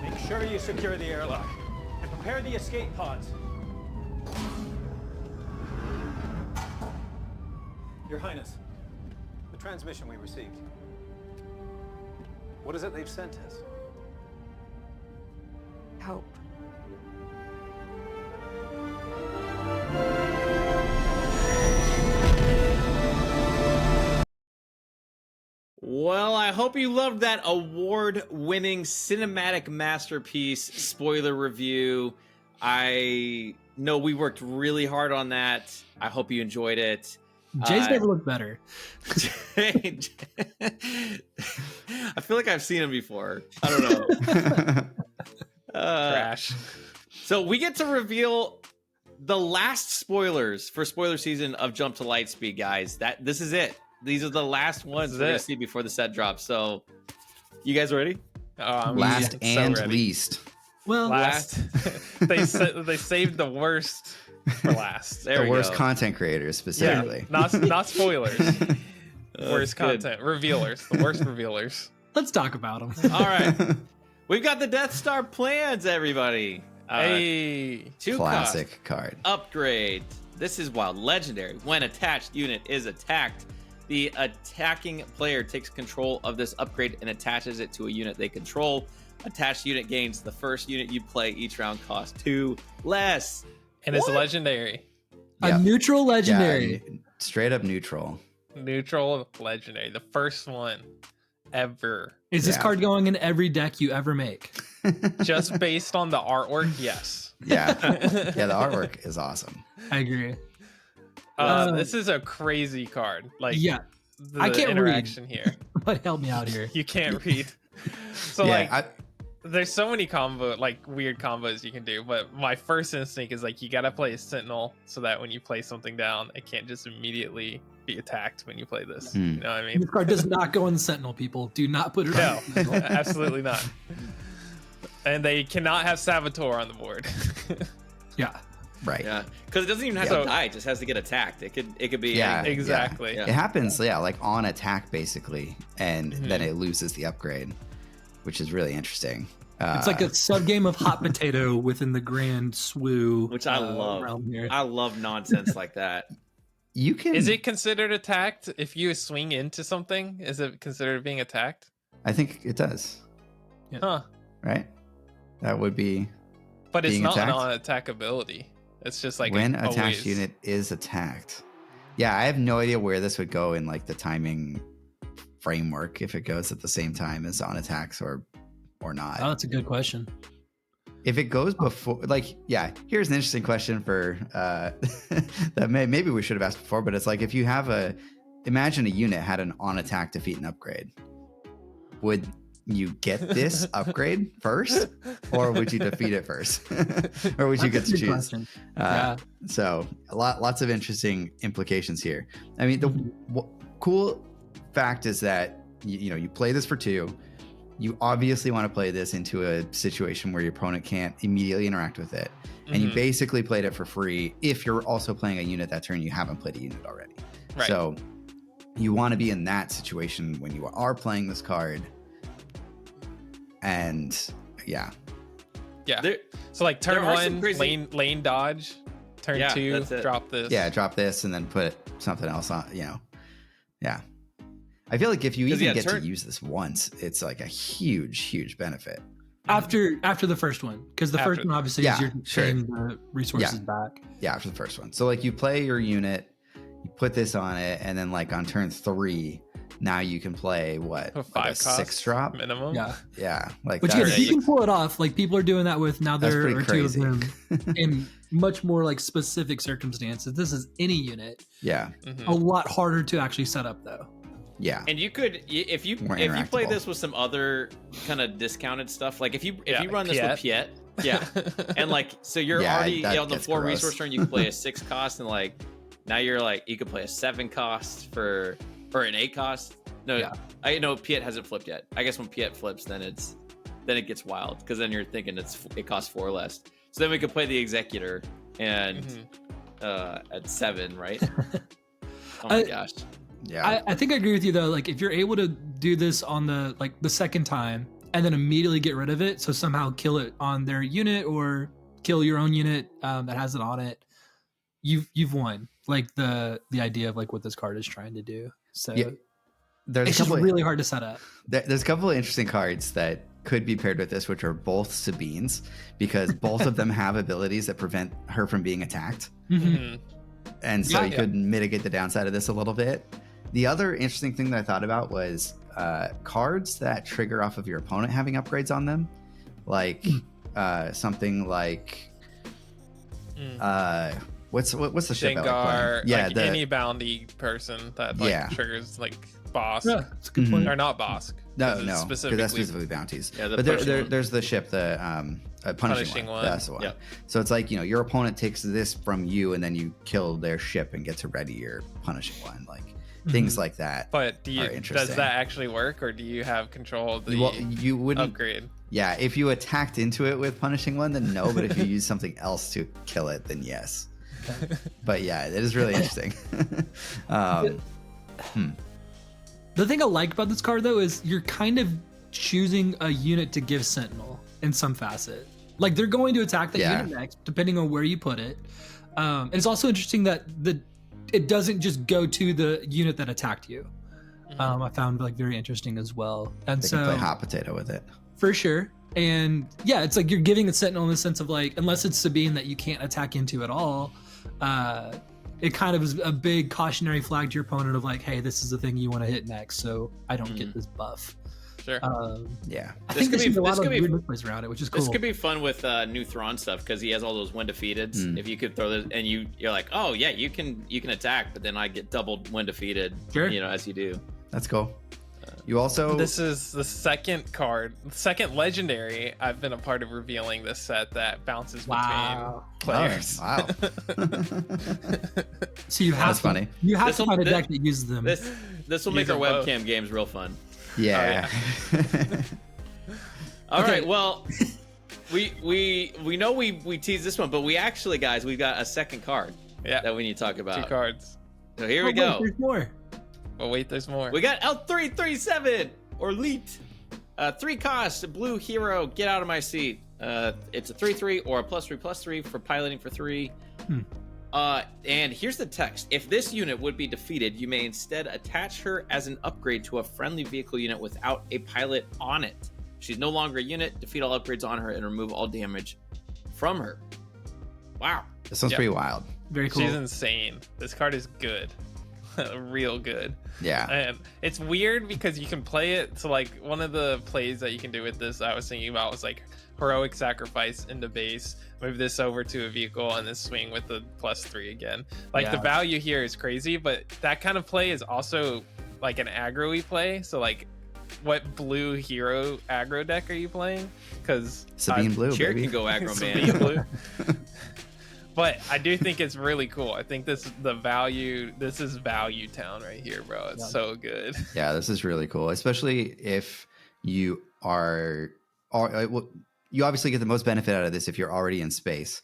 Make sure you secure the airlock and prepare the escape pods. Your Highness, the transmission we received. What is it they've sent us? Hope. Well, I hope you loved that award-winning cinematic masterpiece spoiler review. I know we worked really hard on that. I hope you enjoyed it. Jay's never looked better. I feel like I've seen him before. I don't know. Trash. So we get to reveal the last spoilers for spoiler season of Jump to Lightspeed, guys. This is it. These are the last ones we're gonna see before the set drops. So, you guys ready? Oh, last and least. Well, last. they saved the worst for last. The worst content creators specifically. Yeah, not spoilers. Worst good. content revealers. The worst revealers. Let's talk about them. All right, we've got the Death Star plans, everybody. Hey, 2 classic cost card upgrade. This is wild. Legendary. When attached unit is attacked, the attacking player takes control of this upgrade and attaches it to a unit they control. Attached unit gains the first unit you play. Each round costs 2 less. and it's legendary. A neutral legendary. Yeah, straight up neutral. Neutral legendary. The first one ever. Is this card going in every deck you ever make? Just based on the artwork, yes. Yeah. Yeah, the artwork is awesome. I agree. This is a crazy card. Like, yeah, the I can't interaction read. here. But help me out here. You can't read. So there's so many weird combos you can do, but my first instinct is like you gotta play a Sentinel so that when you play something down, it can't just immediately be attacked when you play this. You know what I mean? This card does not go in Sentinel, people. Do not put it on Sentinel. Absolutely not. And they cannot have Saboteur on the board. Yeah. Right. Yeah, because it doesn't even have to die; it just has to get attacked. It could be exactly. Yeah. It happens, like on attack basically, and then it loses the upgrade, which is really interesting. It's like a sub game of hot potato within the grand SWU, which I love. I love nonsense like that. You can. Is it considered attacked if you swing into something? Is it considered being attacked? I think it does. Yeah. Huh. Right. That would be. But it's not attacked? an on-attack ability. It's just like when attached unit is attacked. Yeah, I have no idea where this would go in like the timing framework, if it goes at the same time as on attacks or not. Oh, that's a good question. If it goes before, here's an interesting question for that maybe we should have asked before, but it's like if you have imagine a unit had an on attack defeat and upgrade, would you get this upgrade first, or would you defeat it first, or would you get to choose? So lots of interesting implications here. I mean, the cool fact is that you play this for 2. You obviously want to play this into a situation where your opponent can't immediately interact with it, and you basically played it for free if you're also playing a unit that turn you haven't played a unit already. Right. So you want to be in that situation when you are playing this card. And so like turn 1 lane dodge, turn 2 drop this, drop this and then put something else on. I feel like if you even get to use this once, it's like a huge benefit. After the first one, because the first After- one obviously Yeah, is you're sure. getting the resources back. Yeah, after the first one. So like you play your unit, you put this on it, and then like on turn 3, now you can play what? A 5 like a cost 6 drop? minimum. Yeah, Yeah, like which that's, if you can pull it off, like people are doing that with now. That's There pretty are crazy. 2 of them in much more like specific circumstances. This is any unit. yeah, Mhm. A lot harder to actually set up though. yeah. And you could, if you More play interactable. this with some other kind of discounted stuff, like if you run this Piet. with Piet, yeah, and like so you're Yeah, already that on the gets 4 gross. resource turn, you can play a 6 cost, and like now you're like you could play a 7 cost or an 8 cost. No, Yeah. I know Piet hasn't flipped yet. I guess when Piet flips, then it gets wild because then you're thinking it costs 4 less. So then we could play the Executor and at 7, right? Oh my gosh. Yeah. I think I agree with you though. Like if you're able to do this on the second time and then immediately get rid of it, so somehow kill it on their unit or kill your own unit that has it on it, you've won. Like the idea of like what this card is trying to do. So Yeah. There's it's a just couple really hard to set up. There's a couple of interesting cards that could be paired with this, which are both Sabines, because both of them have abilities that prevent her from being attacked. Mhm. And so Yeah. you could mitigate the downside of this a little bit. The other interesting thing that I thought about was cards that trigger off of your opponent having upgrades on them. Like something like what's the ship I like Dengar, playing? Yeah, like the any bounty person that like Yeah. triggers like boss Yeah, it's a good point. or not boss. no, 'cause it's because specifically that's specifically bounties. Yeah, the but punishing one. there's the ship, the punishing Punishing one. one. That's the one. Yep. So it's like, you know, your opponent takes this from you, and then you kill their ship and get to ready your punishing one, like things like that. But are does interesting. that actually work, or do you have control of the Well, you wouldn't. upgrade? Yeah, if you attacked into it with punishing one, then no. But if you use something else to kill it, then yes. But yeah, it is really interesting. The thing I like about this card though is you're kind of choosing a unit to give Sentinel in some facet. Like they're going to attack that Yeah. unit next, depending on where you put it. And it's also interesting that it doesn't just go to the unit that attacked you. I found like very interesting as well. And They so can play hot potato with it. for sure. And yeah, it's like you're giving a Sentinel in the sense of like, unless it's Sabine that you can't attack into at all, it kind of is a big cautionary flag to your opponent of like, hey, this is the thing you want to hit next, so I don't get this buff. Sure. Yeah. I This think could there's be- a lot this of could be- weird plays around it, which is cool. This could be fun with new Thrawn stuff because he has all those when defeated. If you could throw this and you're like, oh yeah, you can attack, but then I get doubled when defeated. Sure. You know, as you do. That's cool. You also This is the second legendary I've been a part of revealing this set that bounces Wow. between players. Oh, wow. So you have That's to, funny. You have to This'll- find a thi- deck that uses them. This will make our Use them both. webcam games real fun. Yeah. All Okay. right, well, we know we teased this one, but we actually, guys, we've got a second card Yeah, that we need to talk 2 about. cards. So here we Oh, wait, go. There's more. But wait, there's more. We got L337 or Leet. 3 cost, blue hero, get out of my seat. It's a 3/3 or a +3/+3 for piloting for 3. And here's the text. If this unit would be defeated, you may instead attach her as an upgrade to a friendly vehicle unit without a pilot on it. She's no longer a unit. Defeat all upgrades on her and remove all damage from her. Wow. This one's Yep. pretty wild. Very cool. She's insane. This card is good. Real good. Yeah. And it's weird because you can play it. So like one of the plays that you can do with this I was thinking about was like heroic sacrifice into base, move this over to a vehicle, and then swing with the +3 again. Like the Yeah. value here is crazy, but that kind of play is also like an aggro-y play. So like what blue hero aggro deck are you playing? Because Sabine Blue, Chair baby. can go aggro, Sabine man. Blue. But I do think it's really cool. I think this is value town right here, bro. It's so good. Yeah, this is really cool, especially if you are well, you obviously get the most benefit out of this if you're already in space.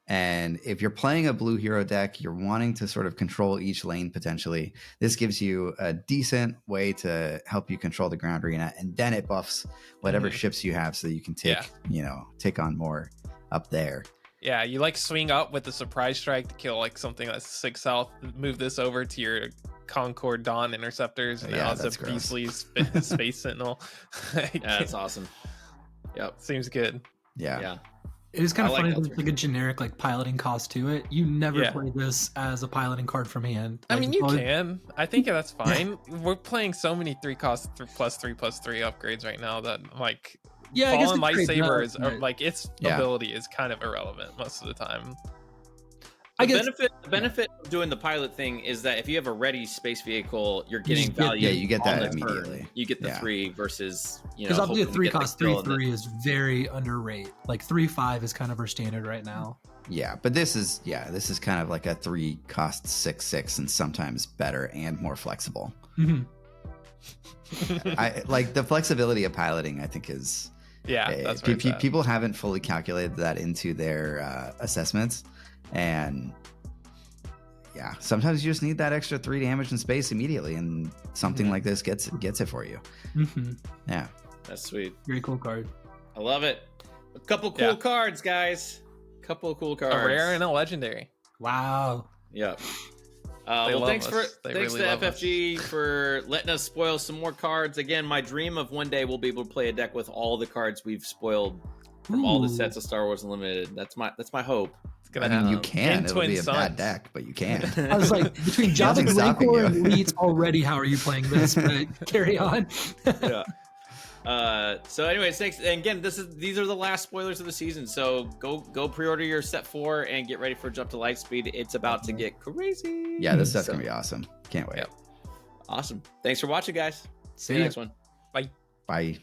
And if you're playing a blue hero deck, you're wanting to sort of control each lane potentially. This gives you a decent way to help you control the ground arena, and then it buffs whatever ships you have so that you can take on more up there. Yeah, you like swing up with the surprise strike to kill like something that's 6 health. Move this over to your Concord Dawn interceptors, and Yeah, now it's that's a gross. beastly space sentinel. Yeah, that's awesome. Yep. Seems good. Yeah. Yeah. It is kind I of like funny. that There's like a generic like piloting cost to it. You never Yeah. play this as a piloting card from hand. I Like, mean, it's you always- can. I think that's fine. We're playing so many 3-cost +3/+3 upgrades right now that like Yeah, I guess Fallen it's great Lightsabers stuff, are but- like its Yeah. ability is kind of irrelevant most of the time. I The guess benefit of doing the pilot thing is that if you have a ready space vehicle, you're getting just get- value. Yeah, you get on that the turn. immediately. You get the Yeah. 3 versus because obviously a hoping to 3 get the cost kill 3/3 and is very underrated. Like 3/5 is kind of our standard right now. Yeah, but this is kind of like a 3 cost 6/6 and sometimes better and more flexible. hmm I like the flexibility of piloting. I think is Yeah, that's right. people haven't fully calculated that into their assessments, and yeah, sometimes you just need that extra 3 damage in space immediately, and something like this gets it for you. hmm Yeah, That's sweet. Very cool card. I love it. A couple cool Yeah. cards, guys. Couple of cool cards. A rare and a legendary. Wow. Yep. They Well, love thanks us. They thanks really to love us. FFG for letting us spoil some more cards. Again, my dream of one day we'll be able to play a deck with all the cards we've spoiled from all the Ooh. sets of Star Wars Unlimited. That's my hope. It's gonna I mean, you happen. can. And It'll be Twin a bad Suns. deck, but you can. I was like, between Jabba Nothing's the stopping Rancor you. and Leets already, how are you playing this? But carry on. Yeah. So anyways, thanks. And again, these are the last spoilers of the season. So go pre-order your set 4 and get ready for Jump to Lightspeed. It's about to get crazy. Yeah, this stuff's So, gonna be awesome. Can't wait. Yep. Awesome. Thanks for watching, guys. See See you ya. next one. Bye. Bye.